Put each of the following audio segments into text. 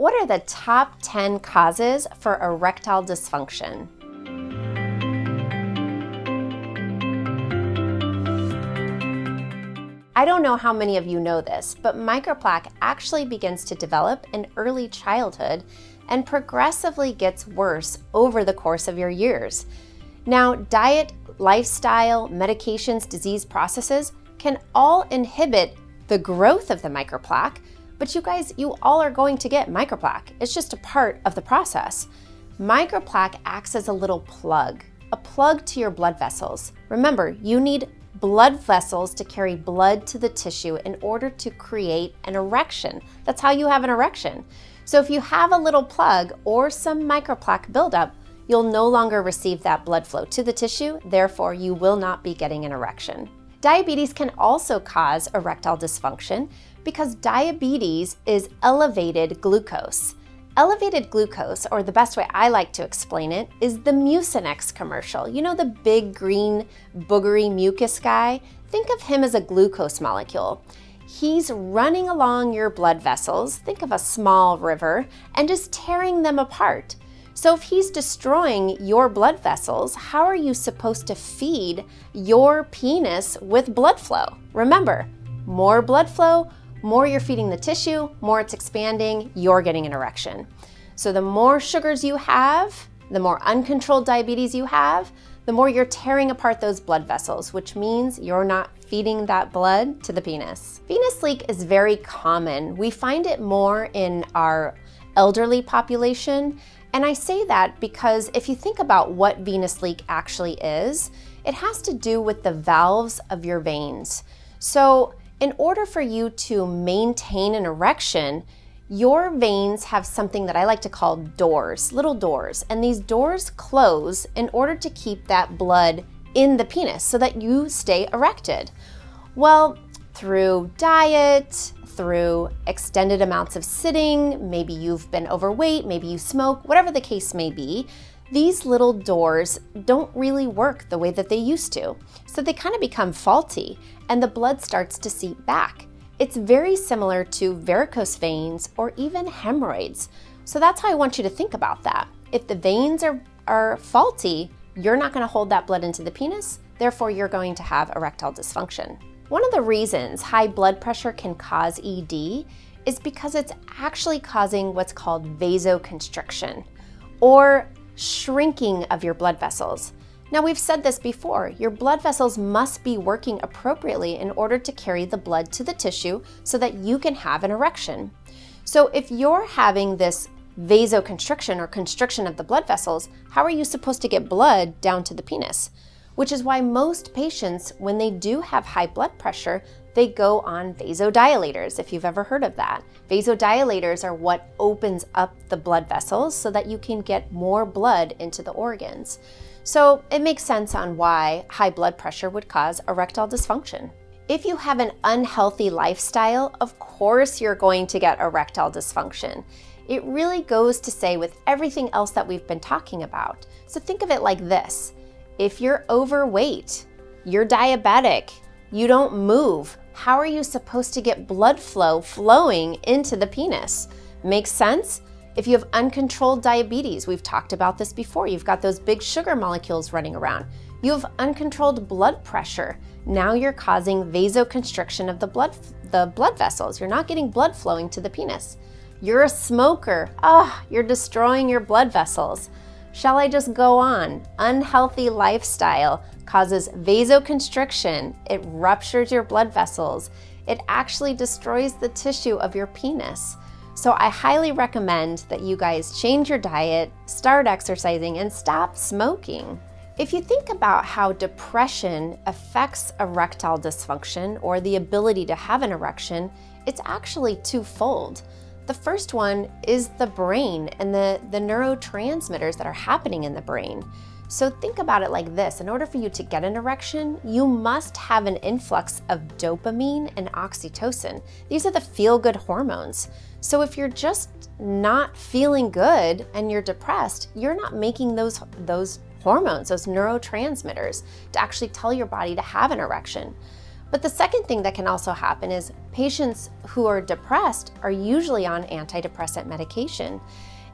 What are the top 10 causes for erectile dysfunction? I don't know how many of you know this, but microplaque actually begins to develop in early childhood and progressively gets worse over the course of your years. Now, diet, lifestyle, medications, disease processes can all inhibit the growth of the microplaque, but you guys, you all are going to get microplaque. It's just a part of the process. Microplaque acts as a little plug, a plug to your blood vessels. Remember, you need blood vessels to carry blood to the tissue in order to create an erection. That's how you have an erection. So if you have a little plug or some microplaque buildup, you'll no longer receive that blood flow to the tissue, therefore you will not be getting an erection. Diabetes can also cause erectile dysfunction because diabetes is elevated glucose. Elevated glucose, or the best way I like to explain it, is the Mucinex commercial. You know, the big green boogery mucus guy? Think of him as a glucose molecule. He's running along your blood vessels, think of a small river, and just tearing them apart. So if he's destroying your blood vessels, how are you supposed to feed your penis with blood flow? Remember, more blood flow, more you're feeding the tissue, more it's expanding, you're getting an erection. So the more sugars you have, the more uncontrolled diabetes you have, the more you're tearing apart those blood vessels, which means you're not feeding that blood to the penis. Venous leak is very common. We find it more in our elderly population. And I say that because if you think about what venous leak actually is, it has to do with the valves of your veins. So in order for you to maintain an erection, your veins have something that I like to call doors, little doors. And these doors close in order to keep that blood in the penis so that you stay erected. Well, through diet, through extended amounts of sitting, maybe you've been overweight, maybe you smoke, whatever the case may be, these little doors don't really work the way that they used to. So they kind of become faulty and the blood starts to seep back. It's very similar to varicose veins or even hemorrhoids. So that's how I want you to think about that. If the veins are faulty, you're not going to hold that blood into the penis, therefore you're going to have erectile dysfunction. One of the reasons high blood pressure can cause ED is because it's actually causing what's called vasoconstriction, or shrinking of your blood vessels. Now, we've said this before, your blood vessels must be working appropriately in order to carry the blood to the tissue so that you can have an erection. So if you're having this vasoconstriction or constriction of the blood vessels, how are you supposed to get blood down to the penis? Which is why most patients, when they do have high blood pressure, they go on vasodilators, if you've ever heard of that. Vasodilators are what opens up the blood vessels so that you can get more blood into the organs. So it makes sense on why high blood pressure would cause erectile dysfunction. If you have an unhealthy lifestyle, of course you're going to get erectile dysfunction. It really goes to say with everything else that we've been talking about. So think of it like this. If you're overweight, you're diabetic, you don't move, how are you supposed to get blood flow flowing into the penis? Makes sense? If you have uncontrolled diabetes, we've talked about this before, you've got those big sugar molecules running around. You have uncontrolled blood pressure. Now you're causing vasoconstriction of the blood vessels. You're not getting blood flowing to the penis. You're a smoker. You're destroying your blood vessels. Shall I just go on? Unhealthy lifestyle causes vasoconstriction. It ruptures your blood vessels. It actually destroys the tissue of your penis. So I highly recommend that you guys change your diet, start exercising, and stop smoking. If you think about how depression affects erectile dysfunction or the ability to have an erection, it's actually twofold. The first one is the brain and the neurotransmitters that are happening in the brain. So think about it like this. In order for you to get an erection, you must have an influx of dopamine and oxytocin. These are the feel-good hormones. So if you're just not feeling good and you're depressed, you're not making those hormones, those neurotransmitters, to actually tell your body to have an erection. But the second thing that can also happen is patients who are depressed are usually on antidepressant medication.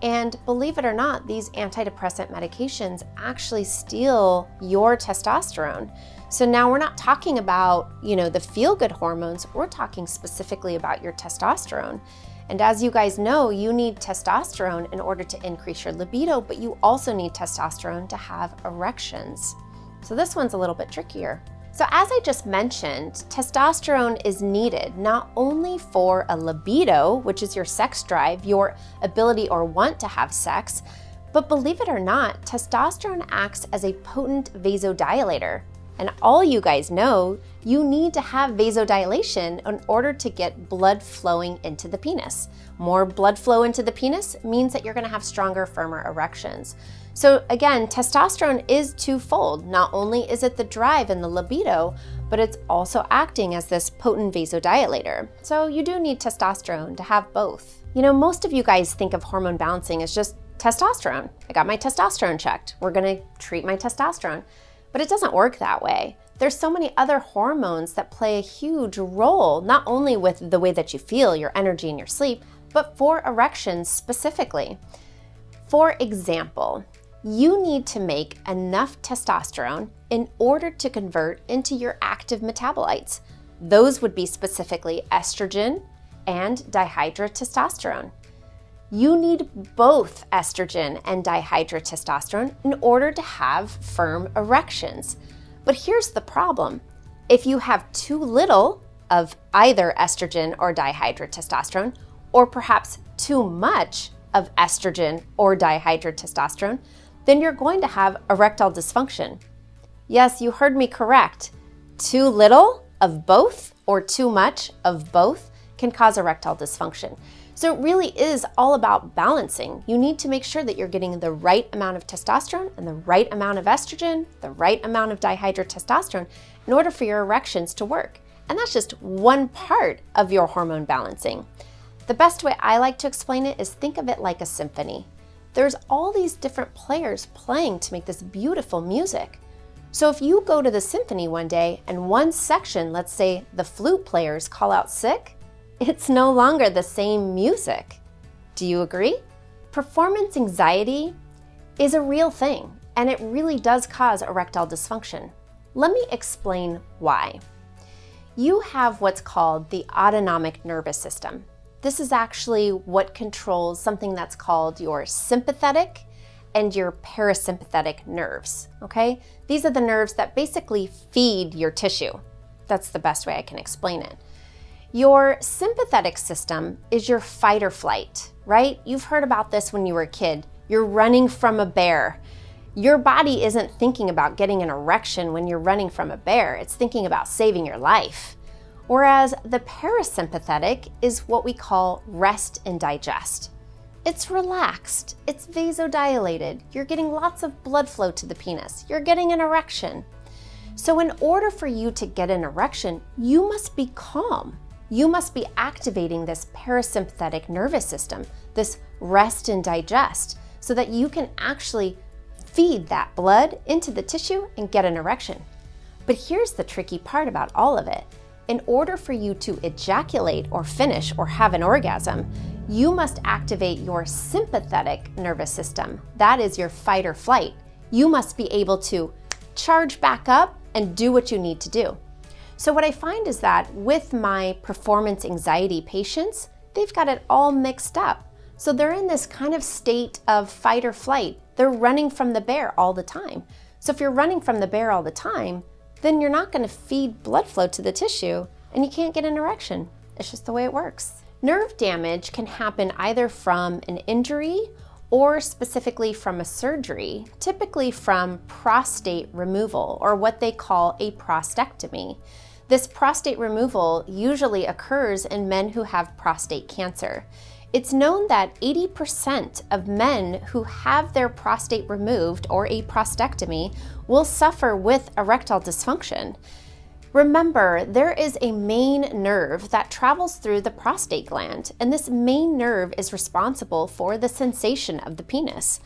And believe it or not, these antidepressant medications actually steal your testosterone. So now we're not talking about, the feel-good hormones, we're talking specifically about your testosterone. And as you guys know, you need testosterone in order to increase your libido, but you also need testosterone to have erections. So this one's a little bit trickier. So as I just mentioned, testosterone is needed not only for a libido, which is your sex drive, your ability or want to have sex, but believe it or not, testosterone acts as a potent vasodilator. And all you guys know, you need to have vasodilation in order to get blood flowing into the penis. More blood flow into the penis means that you're going to have stronger, firmer erections. So again, testosterone is twofold. Not only is it the drive and the libido, but it's also acting as this potent vasodilator. So you do need testosterone to have both. Most of you guys think of hormone balancing as just testosterone. I got my testosterone checked. We're going to treat my testosterone. But it doesn't work that way. There's so many other hormones that play a huge role, not only with the way that you feel, your energy and your sleep, but for erections specifically. For example, you need to make enough testosterone in order to convert into your active metabolites. Those would be specifically estrogen and dihydrotestosterone. You need both estrogen and dihydrotestosterone in order to have firm erections. But here's the problem. If you have too little of either estrogen or dihydrotestosterone, or perhaps too much of estrogen or dihydrotestosterone, then you're going to have erectile dysfunction. Yes, you heard me correct. Too little of both or too much of both can cause erectile dysfunction. So it really is all about balancing. You need to make sure that you're getting the right amount of testosterone and the right amount of estrogen, the right amount of dihydrotestosterone in order for your erections to work. And that's just one part of your hormone balancing. The best way I like to explain it is think of it like a symphony. There's all these different players playing to make this beautiful music. So if you go to the symphony one day and one section, let's say the flute players call out sick, it's no longer the same music. Do you agree? Performance anxiety is a real thing, and it really does cause erectile dysfunction. Let me explain why. You have what's called the autonomic nervous system. This is actually what controls something that's called your sympathetic and your parasympathetic nerves, okay? These are the nerves that basically feed your tissue. That's the best way I can explain it. Your sympathetic system is your fight or flight, right? You've heard about this when you were a kid. You're running from a bear. Your body isn't thinking about getting an erection when you're running from a bear. It's thinking about saving your life. Whereas the parasympathetic is what we call rest and digest. It's relaxed, it's vasodilated, you're getting lots of blood flow to the penis, you're getting an erection. So in order for you to get an erection, you must be calm. You must be activating this parasympathetic nervous system, this rest and digest, so that you can actually feed that blood into the tissue and get an erection. But here's the tricky part about all of it. In order for you to ejaculate or finish or have an orgasm, you must activate your sympathetic nervous system. That is your fight or flight. You must be able to charge back up and do what you need to do. So what I find is that with my performance anxiety patients, they've got it all mixed up. So they're in this kind of state of fight or flight. They're running from the bear all the time. So if you're running from the bear all the time, then you're not going to feed blood flow to the tissue and you can't get an erection. It's just the way it works. Nerve damage can happen either from an injury or specifically from a surgery, typically from prostate removal or what they call a prostatectomy. This prostate removal usually occurs in men who have prostate cancer. It's known that 80% of men who have their prostate removed or a prostatectomy will suffer with erectile dysfunction. Remember, there is a main nerve that travels through the prostate gland, and this main nerve is responsible for the sensation of the penis.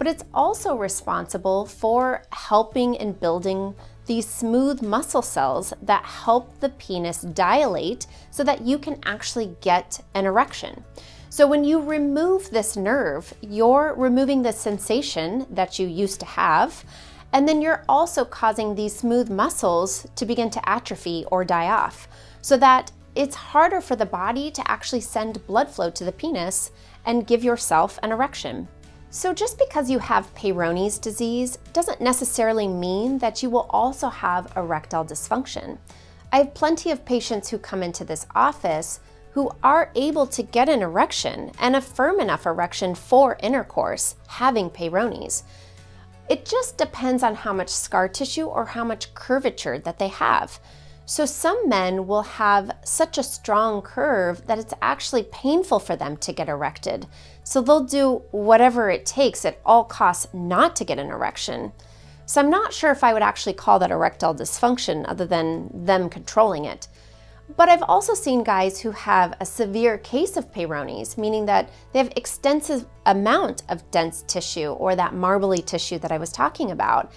but it's also responsible for helping and building these smooth muscle cells that help the penis dilate so that you can actually get an erection. So when you remove this nerve, you're removing the sensation that you used to have, and then you're also causing these smooth muscles to begin to atrophy or die off, so that it's harder for the body to actually send blood flow to the penis and give yourself an erection. So just because you have Peyronie's disease doesn't necessarily mean that you will also have erectile dysfunction. I have plenty of patients who come into this office who are able to get an erection and a firm enough erection for intercourse, having Peyronie's. It just depends on how much scar tissue or how much curvature that they have. So some men will have such a strong curve that it's actually painful for them to get erected. So they'll do whatever it takes at all costs not to get an erection. So I'm not sure if I would actually call that erectile dysfunction other than them controlling it. But I've also seen guys who have a severe case of Peyronie's, meaning that they have extensive amount of dense tissue or that marbly tissue that I was talking about.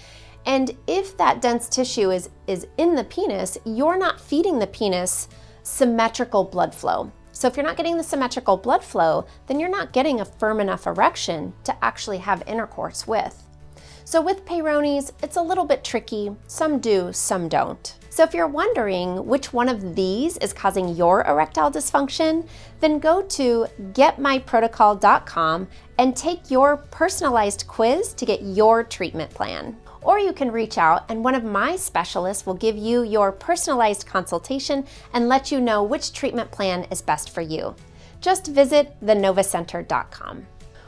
And if that dense tissue is in the penis, you're not feeding the penis symmetrical blood flow. So if you're not getting the symmetrical blood flow, then you're not getting a firm enough erection to actually have intercourse with. So with Peyronie's, it's a little bit tricky. Some do, some don't. So if you're wondering which one of these is causing your erectile dysfunction, then go to getmyprotocol.com and take your personalized quiz to get your treatment plan. Or you can reach out and one of my specialists will give you your personalized consultation and let you know which treatment plan is best for you. Just visit thenovuscenter.com.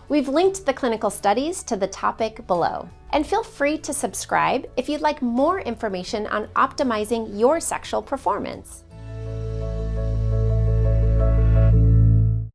We've linked the clinical studies to the topic below. And feel free to subscribe if you'd like more information on optimizing your sexual performance.